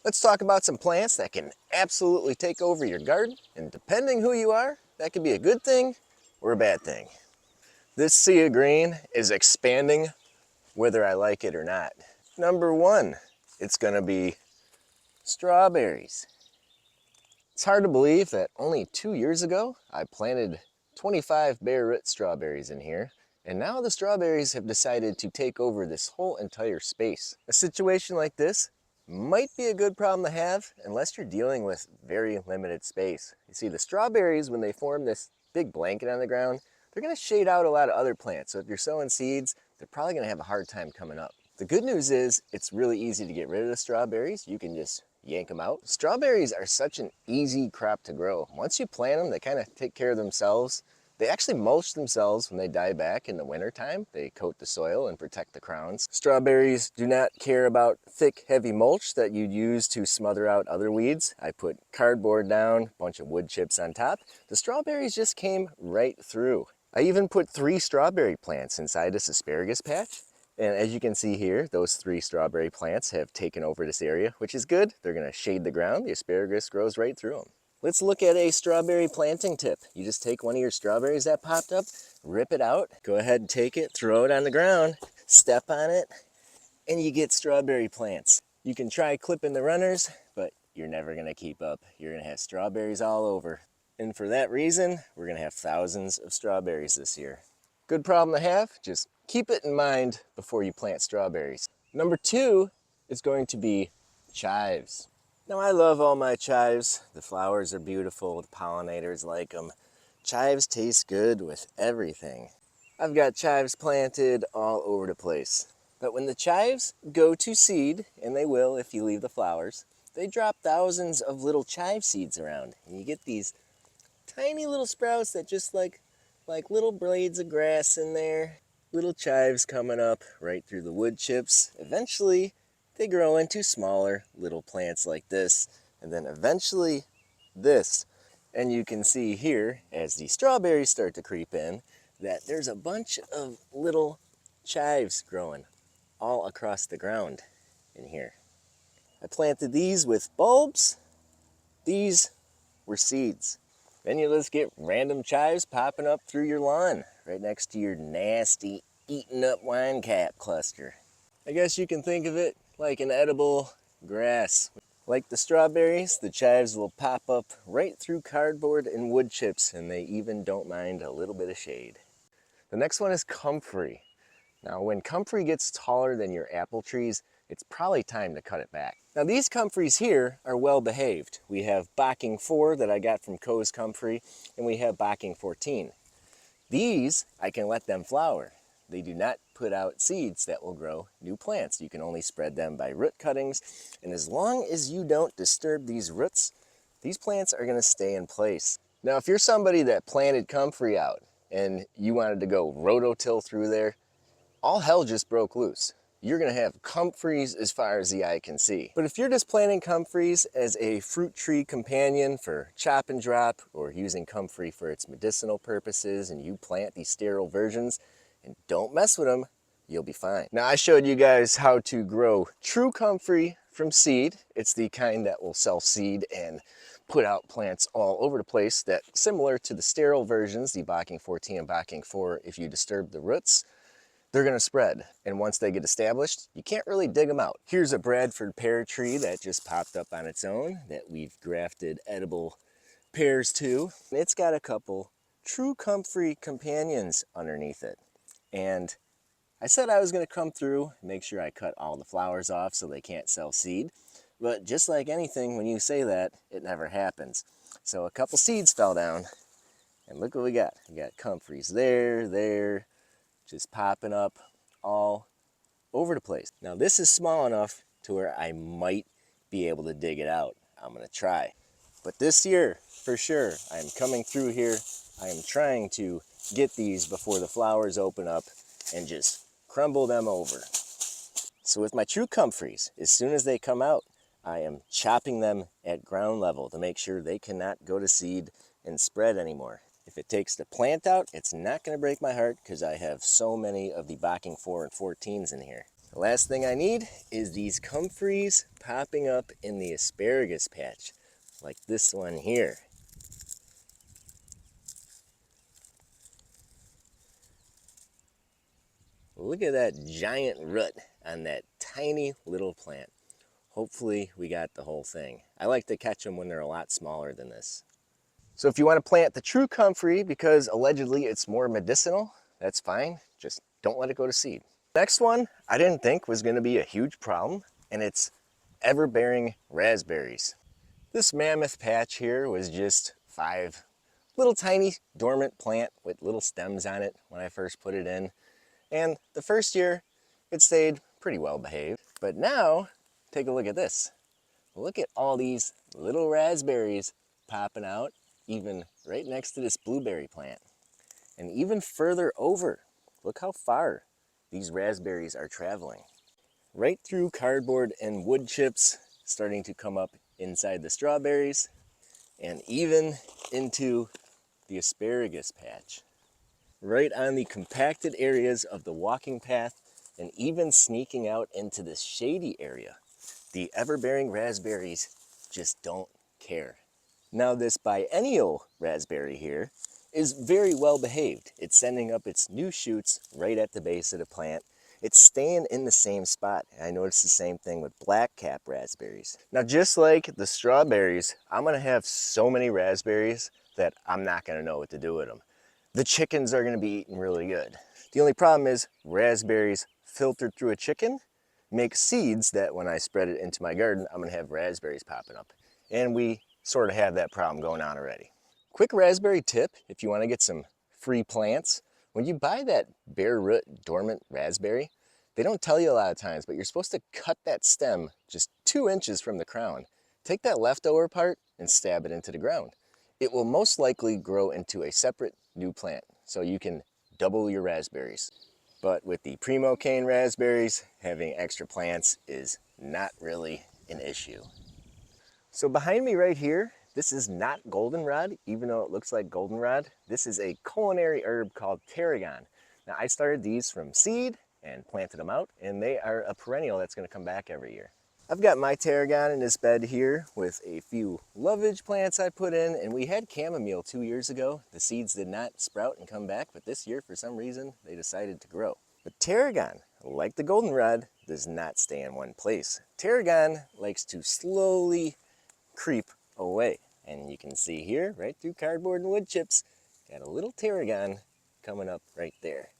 Let's talk about some plants that can absolutely take over your garden, and depending who you are, that could be a good thing or a bad thing. This sea of green is expanding whether I like it or not. Number one, it's gonna be strawberries. It's hard to believe that only 2 years ago, I planted 25 bare root strawberries in here, and now the strawberries have decided to take over this whole entire space. A situation like this might be a good problem to have unless you're dealing with very limited space. You see, the strawberries, when they form this big blanket on the ground, they're gonna shade out a lot of other plants. So if you're sowing seeds, they're probably gonna have a hard time coming up. The good news is it's really easy to get rid of the strawberries. You can just yank them out. Strawberries are such an easy crop to grow. Once you plant them, they kind of take care of themselves. They actually mulch themselves when they die back in the winter time. They coat the soil and protect the crowns. Strawberries do not care about thick, heavy mulch that you'd use to smother out other weeds. I put cardboard down, a bunch of wood chips on top. The strawberries just came right through. I even put 3 strawberry plants inside this asparagus patch. And as you can see here, those 3 strawberry plants have taken over this area, which is good. They're gonna shade the ground. The asparagus grows right through them. Let's look at a strawberry planting tip. You just take one of your strawberries that popped up, rip it out, go ahead and take it, throw it on the ground, step on it, and you get strawberry plants. You can try clipping the runners, but you're never gonna keep up. You're gonna have strawberries all over. And for that reason, we're gonna have thousands of strawberries this year. Good problem to have, just keep it in mind before you plant strawberries. Number 2 is going to be chives. Now I love all my chives. The flowers are beautiful, the pollinators like them. Chives taste good with everything. I've got chives planted all over the place. But when the chives go to seed, and they will if you leave the flowers, they drop thousands of little chive seeds around. And you get these tiny little sprouts that just like little blades of grass in there. Little chives coming up right through the wood chips. Eventually, they grow into smaller little plants like this, and then eventually this. And you can see here, as the strawberries start to creep in, that there's a bunch of little chives growing all across the ground in here. I planted these with bulbs. These were seeds. Then you just get random chives popping up through your lawn, right next to your nasty, eaten up wine cap cluster. I guess you can think of it like an edible grass. Like the strawberries, the chives will pop up right through cardboard and wood chips, and they even don't mind a little bit of shade. The next one is comfrey. Now when comfrey gets taller than your apple trees, it's probably time to cut it back. Now these comfreys here are well behaved. We have Bocking 4 that I got from Coe's Comfrey, and we have Bocking 14. These, I can let them flower. They do not put out seeds that will grow new plants. You can only spread them by root cuttings, and as long as you don't disturb these roots, these plants are gonna stay in place. Now if you're somebody that planted comfrey out and you wanted to go rototill through there, all hell just broke loose. You're gonna have comfreys as far as the eye can see. But if you're just planting comfreys as a fruit tree companion for chop and drop, or using comfrey for its medicinal purposes, and you plant these sterile versions and don't mess with them, you'll be fine. Now I showed you guys how to grow true comfrey from seed. It's the kind that will self-seed and put out plants all over the place, that similar to the sterile versions, the Bocking 14 and Bocking 4, if you disturb the roots, they're gonna spread. And once they get established, you can't really dig them out. Here's a Bradford pear tree that just popped up on its own that we've grafted edible pears to. It's got a couple true comfrey companions underneath it. And I said I was gonna come through, make sure I cut all the flowers off so they can't self-seed. But just like anything, when you say that, it never happens. So a couple seeds fell down, and look what we got. We got comfreys there, just popping up all over the place. Now this is small enough to where I might be able to dig it out. I'm gonna try. But this year, for sure, I'm coming through here. I am trying to get these before the flowers open up and just crumble them over. So with my true comfreys, as soon as they come out, I am chopping them at ground level to make sure they cannot go to seed and spread anymore. If it takes the plant out, it's not going to break my heart because I have so many of the Bocking 4 and 14s in here. The last thing I need is these comfreys popping up in the asparagus patch, like this one here. Look at that giant root on that tiny little plant. Hopefully we got the whole thing. I like to catch them when they're a lot smaller than this. So if you want to plant the true comfrey because allegedly it's more medicinal, that's fine. Just don't let it go to seed. Next one I didn't think was going to be a huge problem, and it's Everbearing raspberries. This mammoth patch here was just 5 little tiny dormant plant with little stems on it when I first put it in. And the first year it stayed pretty well behaved. But now, take a look at this. Look at all these little raspberries popping out, even right next to this blueberry plant. And even further over, look how far these raspberries are traveling. Right through cardboard and wood chips, starting to come up inside the strawberries, and even into the asparagus patch. Right on the compacted areas of the walking path, and even sneaking out into this shady area. The Everbearing raspberries just don't care. Now this biennial raspberry here is very well behaved. It's sending up its new shoots right at the base of the plant. It's staying in the same spot. I noticed the same thing with blackcap raspberries. Now just like the strawberries, I'm gonna have so many raspberries that I'm not gonna know what to do with them. The chickens are gonna be eating really good. The only problem is raspberries filtered through a chicken make seeds that when I spread it into my garden, I'm gonna have raspberries popping up. And we sort of have that problem going on already. Quick raspberry tip, if you wanna get some free plants, when you buy that bare root dormant raspberry, they don't tell you a lot of times, but you're supposed to cut that stem just 2 inches from the crown. Take that leftover part and stab it into the ground. It will most likely grow into a separate new plant, so you can double your raspberries. But with the primo cane raspberries, having extra plants is not really an issue. So behind me right here, this is not goldenrod, even though it looks like goldenrod. This is a culinary herb called Teragon. Now I started these from seed and planted them out, and they are a perennial that's gonna come back every year. I've got my Teragon in this bed here with a few lovage plants I put in, and we had chamomile 2 years ago. The seeds did not sprout and come back, but this year, for some reason, they decided to grow. But Teragon, like the goldenrod, does not stay in one place. Teragon likes to slowly creep away. And you can see here, right through cardboard and wood chips, got a little Teragon coming up right there.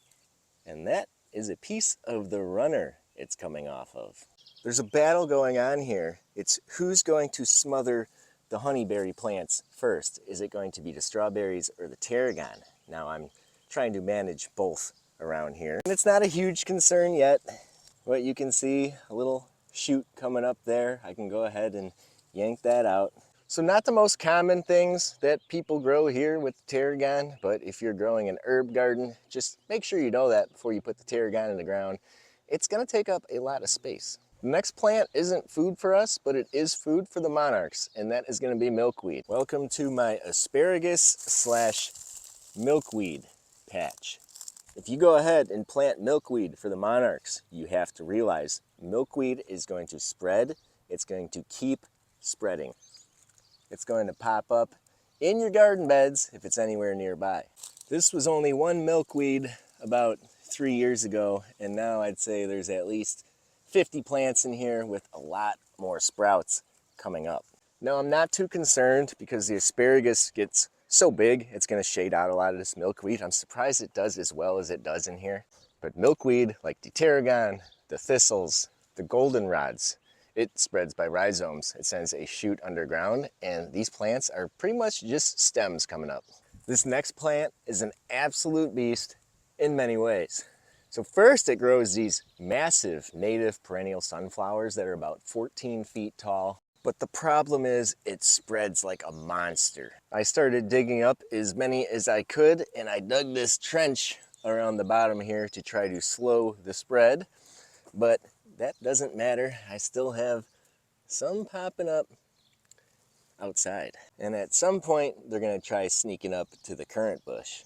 And that is a piece of the runner it's coming off of. There's a battle going on here. It's who's going to smother the honeyberry plants first. Is it going to be the strawberries or the Teragon? Now I'm trying to manage both around here. And it's not a huge concern yet. But you can see a little shoot coming up there. I can go ahead and yank that out. So not the most common things that people grow here with the Teragon, but if you're growing an herb garden, just make sure you know that before you put the Teragon in the ground. It's gonna take up a lot of space. The next plant isn't food for us, but it is food for the monarchs, and that is gonna be milkweed. Welcome to my asparagus / milkweed patch. If you go ahead and plant milkweed for the monarchs, you have to realize milkweed is going to spread. It's going to keep spreading. It's going to pop up in your garden beds if it's anywhere nearby. This was only one milkweed about 3 years ago, and now I'd say there's at least 50 plants in here with a lot more sprouts coming up. Now I'm not too concerned because the asparagus gets so big, it's gonna shade out a lot of this milkweed. I'm surprised it does as well as it does in here. But milkweed, like the Teragon, the thistles, the goldenrods, it spreads by rhizomes. It sends a shoot underground, and these plants are pretty much just stems coming up. This next plant is an absolute beast in many ways. So first it grows these massive native perennial sunflowers that are about 14 feet tall. But the problem is it spreads like a monster. I started digging up as many as I could, and I dug this trench around the bottom here to try to slow the spread. But that doesn't matter. I still have some popping up outside. And at some point, they're gonna try sneaking up to the currant bush.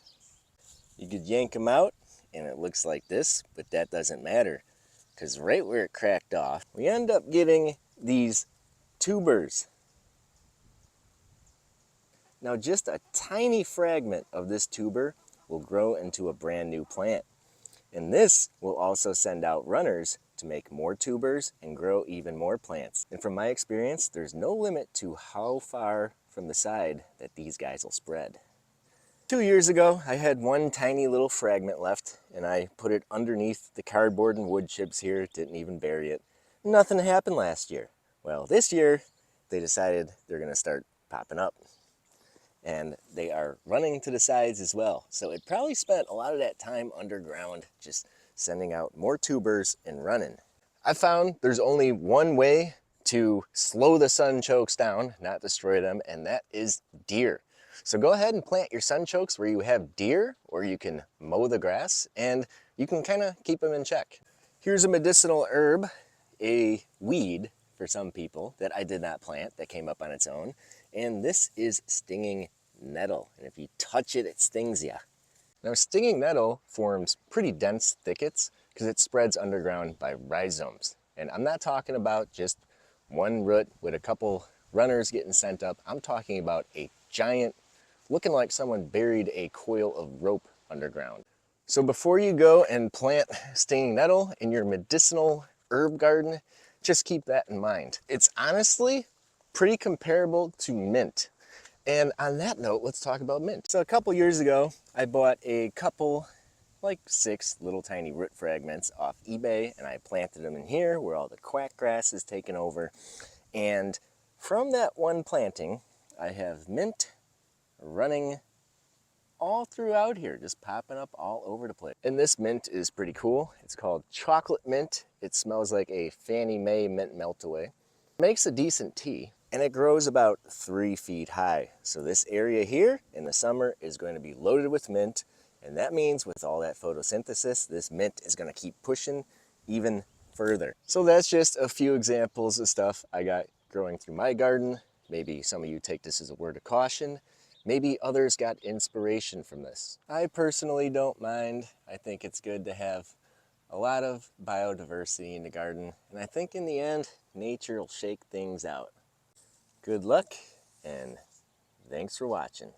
You could yank them out, and it looks like this, but that doesn't matter because right where it cracked off, we end up getting these tubers. Now just a tiny fragment of this tuber will grow into a brand new plant. And this will also send out runners to make more tubers and grow even more plants. And from my experience, there's no limit to how far from the side that these guys will spread. 2 years ago, I had one tiny little fragment left, and I put it underneath the cardboard and wood chips here, didn't even bury it. Nothing happened last year. Well, this year, they decided they're gonna start popping up. And they are running to the sides as well. So it probably spent a lot of that time underground just sending out more tubers and running. I found there's only one way to slow the sunchokes down, not destroy them, and that is deer. So go ahead and plant your sunchokes where you have deer, or you can mow the grass and you can kind of keep them in check. Here's a medicinal herb, a weed for some people, that I did not plant, that came up on its own. And this is stinging nettle. And if you touch it, it stings you. Now, stinging nettle forms pretty dense thickets because it spreads underground by rhizomes. And I'm not talking about just one root with a couple runners getting sent up. I'm talking about a giant, looking like someone buried a coil of rope underground. So before you go and plant stinging nettle in your medicinal herb garden, just keep that in mind. It's honestly pretty comparable to mint. And on that note, let's talk about mint. So a couple years ago, I bought a couple, like 6 little tiny root fragments off eBay, and I planted them in here where all the quack grass is taken over. And from that one planting, I have mint running all throughout here, just popping up all over the place. And this mint is pretty cool. It's called chocolate mint. It smells like a Fannie Mae mint melt-away. Makes a decent tea, and it grows about 3 feet high. So this area here in the summer is going to be loaded with mint, and that means with all that photosynthesis, this mint is going to keep pushing even further. So that's just a few examples of stuff I got growing through my garden. Maybe some of you take this as a word of caution. Maybe others got inspiration from this. I personally don't mind. I think it's good to have a lot of biodiversity in the garden, and I think in the end, nature will shake things out. Good luck, and thanks for watching.